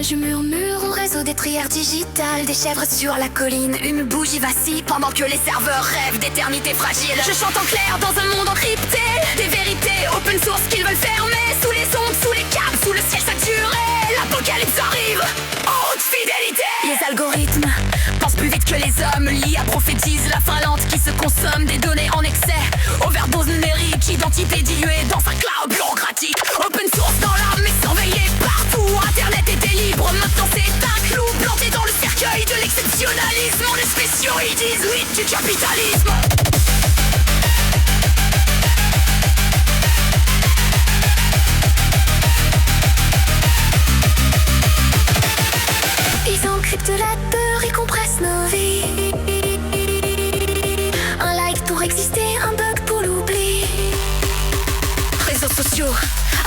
Je murmure au réseau des trières digitales, des chèvres sur la colline, une bougie vacille pendant que les serveurs rêvent d'éternité fragile. Je chante en clair dans un monde encrypté, des vérités open source qu'ils veulent fermer. Sous les ondes, sous les câbles, sous le ciel saturé, l'apocalypse arrive, haute fidélité. Les algorithmes pensent plus vite que les hommes, l'IA prophétise la fin lente qui se consomme des données en excès. Overdose numérique, identité diluée dans un cloud bureaucratique. Open source dans l'âme mais surveillé partout. Internet était libre, maintenant c'est un clou planté dans le cercueil de l'exceptionnalisme. On est spéciaux, ils disent oui du capitalisme. Ils encryptent la peur, ils compressent nos vies. Un like pour exister, un bug pour l'oubli. Réseaux sociaux,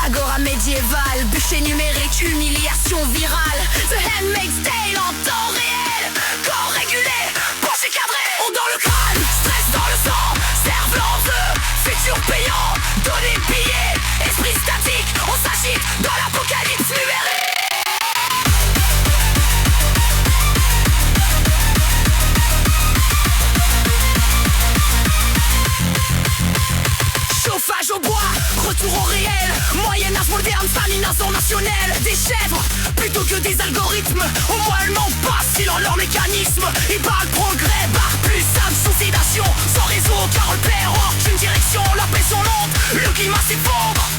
agora médiévale, bûcher numérique, humiliation virale. The Handmaid's Tale en temps réel, corps régulé, pensée cadrée, on dans le crâne, stress dans le sang, cerveau en feu, futur payant, données pillées, esprit statique, on s'agite dans l'apocalypse numérique. Chauffage au bois, retour au réel, Moyen-Âge moderne, famine insurrectionnelle. Des chèvres plutôt que des algorithmes, au moins elles mentent pas selon leur mécanisme. Ils parlent progrès, barre plus simple, sous sédation, sans réseau, car repère, aucune direction, la pression monte, le climat s'effondre.